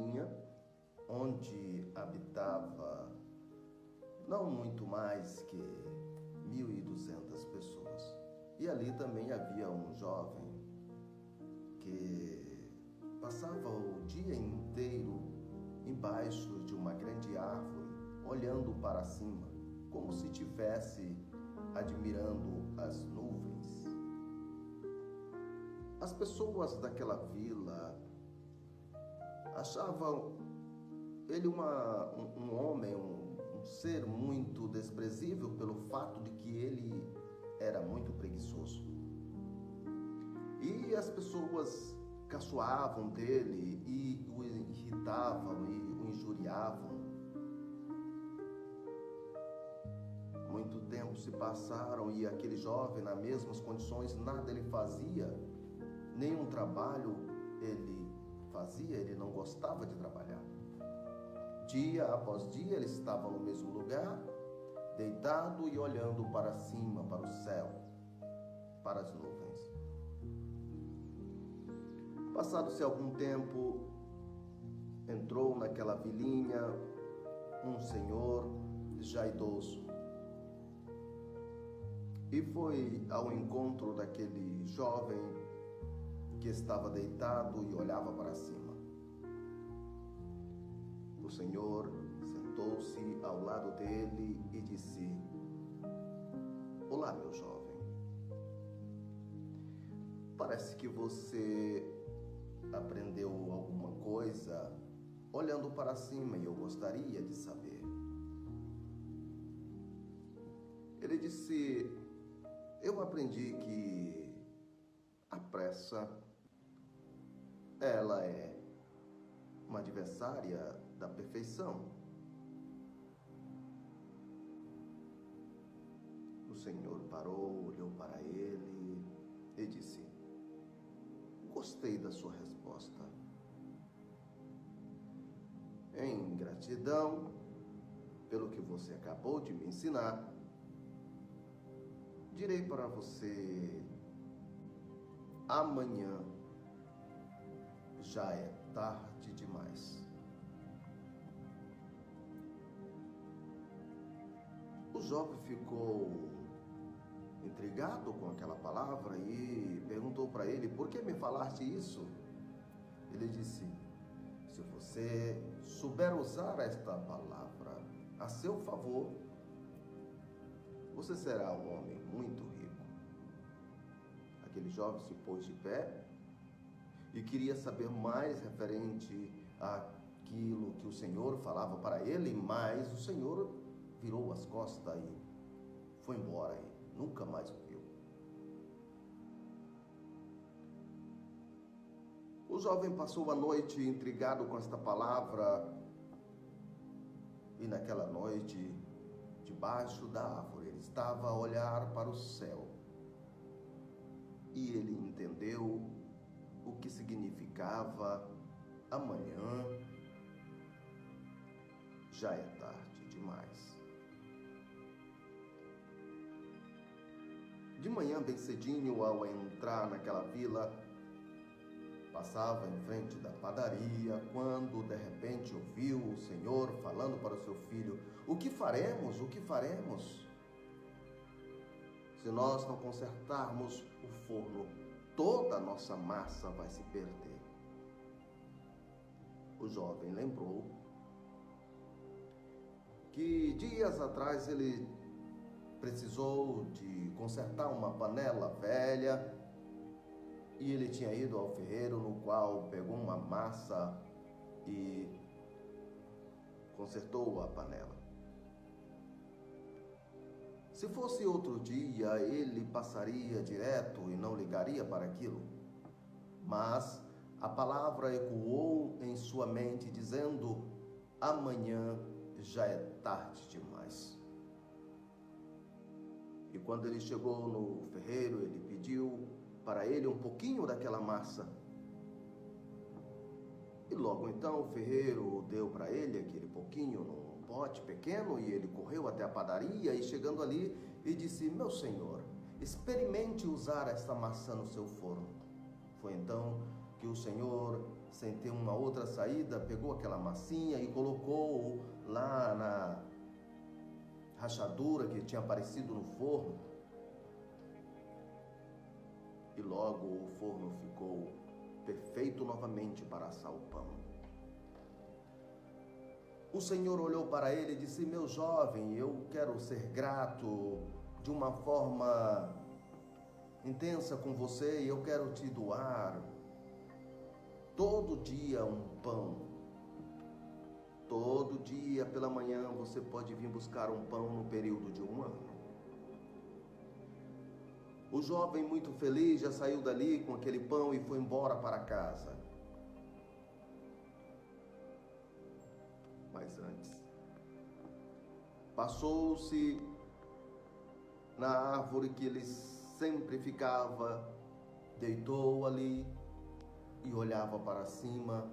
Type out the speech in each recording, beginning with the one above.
vilinha onde habitava não muito mais que 1.200 pessoas. E ali também havia um jovem que passava o dia inteiro embaixo de uma grande árvore, olhando para cima, como se estivesse admirando as nuvens. As pessoas daquela vila achavam ele um homem, um ser muito desprezível pelo fato de que ele era muito preguiçoso. E as pessoas caçoavam dele e o irritavam e o injuriavam. Muito tempo se passaram e aquele jovem, nas mesmas condições, nada ele fazia, nenhum trabalho ele fazia, ele não gostava de trabalhar. Dia após dia ele estava no mesmo lugar, deitado e olhando para cima, para o céu, para as nuvens. Passado-se algum tempo, entrou naquela vilinha um senhor já idoso e foi ao encontro daquele jovem que estava deitado e olhava para cima. O Senhor sentou-se ao lado dele e disse: "Olá, meu jovem. Parece que você aprendeu alguma coisa olhando para cima e eu gostaria de saber." Ele disse: "Eu aprendi que a pressa, ela é uma adversária da perfeição." O Senhor parou, olhou para ele e disse: "Gostei da sua resposta. Em gratidão pelo que você acabou de me ensinar, direi para você: amanhã já é tarde demais." O jovem ficou intrigado com aquela palavra e perguntou para ele: "Por que me falaste isso?" Ele disse: "Se você souber usar esta palavra a seu favor, você será um homem muito rico." Aquele jovem se pôs de pé e queria saber mais referente àquilo que o Senhor falava para ele, mas o Senhor virou as costas e foi embora e nunca mais o viu. O jovem passou a noite intrigado com esta palavra e naquela noite, debaixo da árvore, ele estava a olhar para o céu e ele entendeu o que significava: amanhã já é tarde demais. De manhã, bem cedinho, ao entrar naquela vila, passava em frente da padaria, quando de repente ouviu o Senhor falando para o seu filho: "O que faremos? O que faremos? Se nós não consertarmos o forno, toda a nossa massa vai se perder." O jovem lembrou que dias atrás ele precisou de consertar uma panela velha e ele tinha ido ao ferreiro, no qual pegou uma massa e consertou a panela. Se fosse outro dia, ele passaria direto e não ligaria para aquilo. Mas a palavra ecoou em sua mente, dizendo: amanhã já é tarde demais. E quando ele chegou no ferreiro, ele pediu para ele um pouquinho daquela massa. E logo então o ferreiro deu para ele aquele pouquinho num pote pequeno e ele correu até a padaria e chegando ali e disse: "Meu senhor, experimente usar esta maçã no seu forno." Foi então que o Senhor sem ter uma outra saída, pegou aquela massinha e colocou lá na rachadura que tinha aparecido no forno. E logo o forno ficou perfeito novamente para assar o pão. O Senhor olhou para ele e disse: meu jovem, eu quero ser grato de uma forma intensa com você e eu quero te doar todo dia um pão. Todo dia pela manhã você pode vir buscar um pão no período de um ano. O jovem, muito feliz, já saiu dali com aquele pão e foi embora para casa. Mas antes, passou-se na árvore que ele sempre ficava, deitou ali e olhava para cima,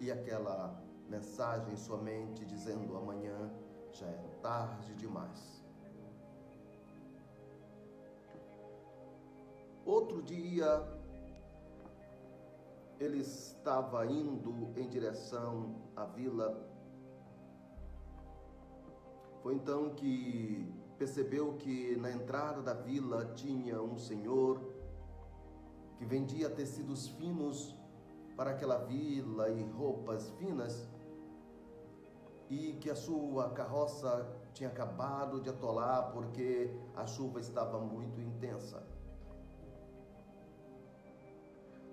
e aquela mensagem em sua mente dizendo: amanhã já é tarde demais. Outro dia, ele estava indo em direção à vila. Foi então que percebeu que na entrada da vila tinha um senhor que vendia tecidos finos para aquela vila e roupas finas, e que a sua carroça tinha acabado de atolar porque a chuva estava muito intensa.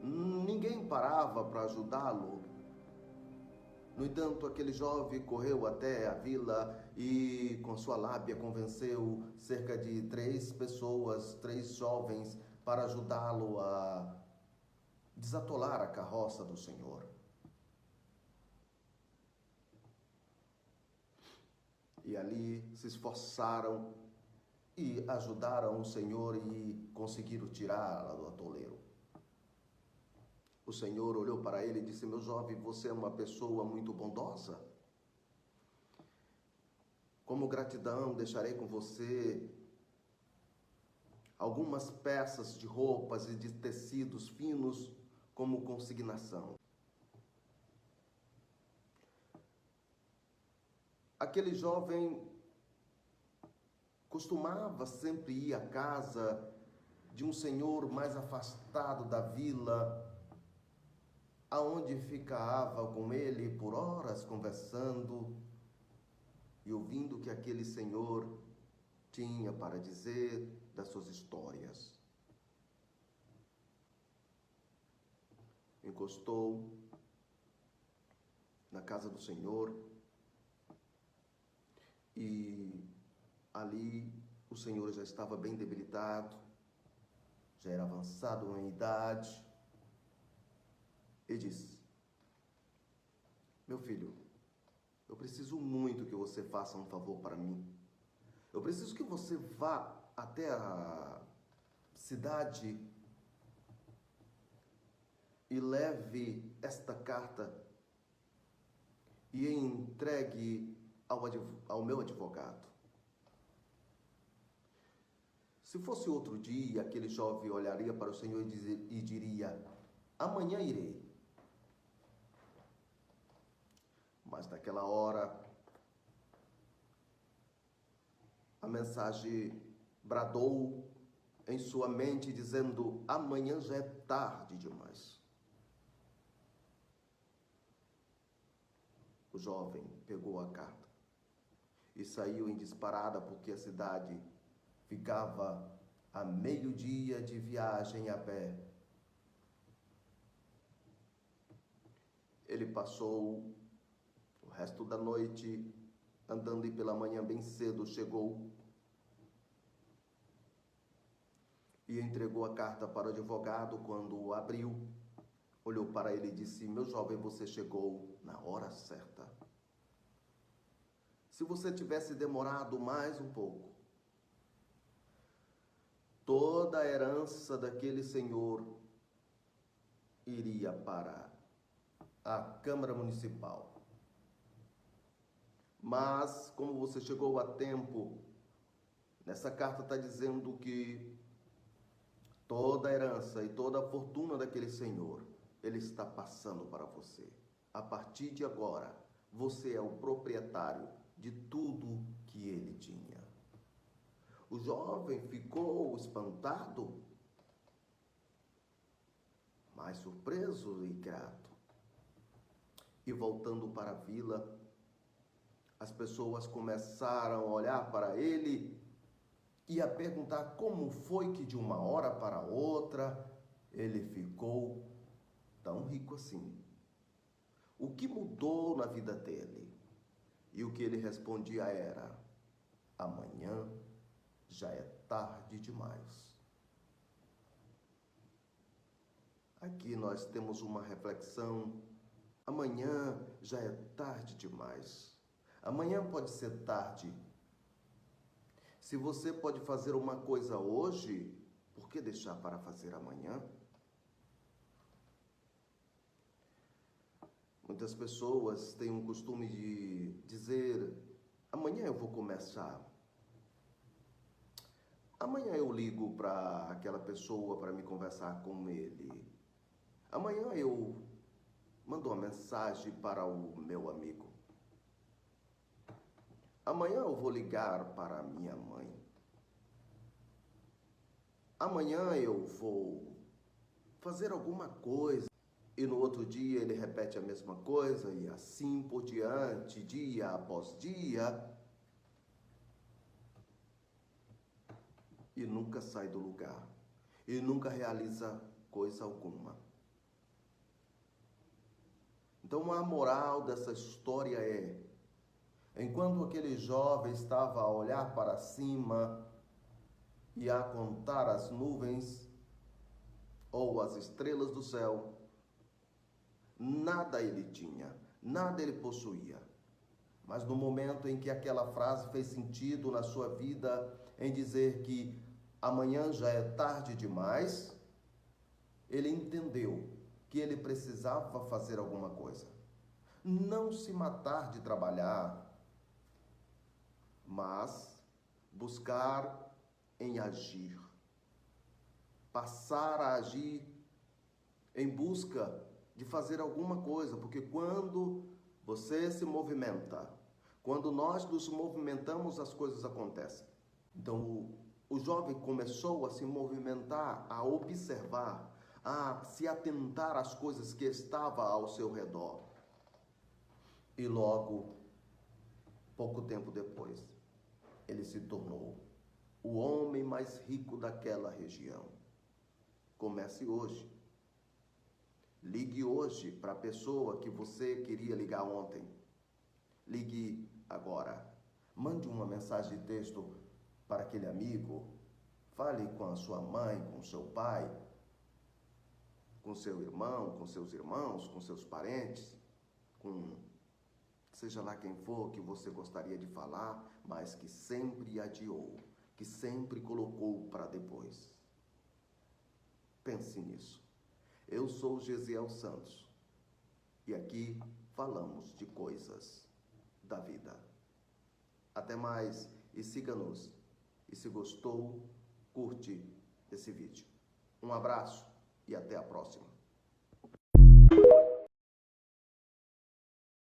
Ninguém parava para ajudá-lo. No entanto, aquele jovem correu até a vila e, com sua lábia, convenceu cerca de 3 pessoas, 3 jovens, para ajudá-lo a desatolar a carroça do Senhor. E ali se esforçaram e ajudaram o Senhor e conseguiram tirá-la do atoleiro. O Senhor olhou para ele e disse: meu jovem, você é uma pessoa muito bondosa. Como gratidão, deixarei com você algumas peças de roupas e de tecidos finos como consignação. Aquele jovem costumava sempre ir à casa de um senhor mais afastado da vila, aonde ficava com ele por horas conversando e ouvindo o que aquele senhor tinha para dizer das suas histórias. Encostou na casa do Senhor e ali o Senhor já estava bem debilitado, já era avançado em idade, e disse: meu filho, eu preciso muito que você faça um favor para mim. Eu preciso que você vá até a cidade e leve esta carta e entregue ao meu advogado. Se fosse outro dia, aquele jovem olharia para o Senhor e diria: amanhã irei. Mas naquela hora, a mensagem bradou em sua mente dizendo: amanhã já é tarde demais. O jovem pegou a carta e saiu em disparada, porque a cidade ficava a meio-dia de viagem a pé. Ele passou o resto da noite andando e pela manhã bem cedo chegou e entregou a carta para o advogado. Quando o abriu, olhou para ele e disse: meu jovem, você chegou na hora certa. Se você tivesse demorado mais um pouco, toda a herança daquele senhor iria para a Câmara Municipal. Mas, como você chegou a tempo, nessa carta está dizendo que toda a herança e toda a fortuna daquele senhor Ele está passando para você. A partir de agora, você é o proprietário de tudo que ele tinha. O jovem ficou espantado, mas surpreso e grato. E voltando para a vila, as pessoas começaram a olhar para ele e a perguntar como foi que de uma hora para outra ele ficou tão rico assim. O que mudou na vida dele? E o que ele respondia era: amanhã já é tarde demais. Aqui nós temos uma reflexão. Amanhã já é tarde demais. Amanhã pode ser tarde. Se você pode fazer uma coisa hoje, por que deixar para fazer amanhã? Muitas pessoas têm um costume de dizer: amanhã eu vou começar. Amanhã eu ligo para aquela pessoa para me conversar com ele. Amanhã eu mando uma mensagem para o meu amigo. Amanhã eu vou ligar para a minha mãe. Amanhã eu vou fazer alguma coisa. E no outro dia ele repete a mesma coisa e assim por diante, dia após dia. E nunca sai do lugar. E nunca realiza coisa alguma. Então a moral dessa história é: enquanto aquele jovem estava a olhar para cima e a contar as nuvens ou as estrelas do céu, nada ele tinha, nada ele possuía. Mas no momento em que aquela frase fez sentido na sua vida, em dizer que amanhã já é tarde demais, ele entendeu que ele precisava fazer alguma coisa. Não se matar de trabalhar, mas buscar em agir. Passar a agir em busca de fazer alguma coisa, porque quando você se movimenta, quando nós nos movimentamos, as coisas acontecem. Então, o jovem começou a se movimentar, a observar, a se atentar às coisas que estavam ao seu redor. E logo, pouco tempo depois, ele se tornou o homem mais rico daquela região. Comece hoje. Ligue hoje para a pessoa que você queria ligar ontem. Ligue agora. Mande uma mensagem de texto para aquele amigo. Fale com a sua mãe, com seu pai, com seu irmão, com seus irmãos, com seus parentes, com seja lá quem for que você gostaria de falar, mas que sempre adiou, que sempre colocou para depois. Pense nisso. Eu sou Gesiel Santos e aqui falamos de coisas da vida. Até mais e siga-nos. E se gostou, curte esse vídeo. Um abraço e até a próxima.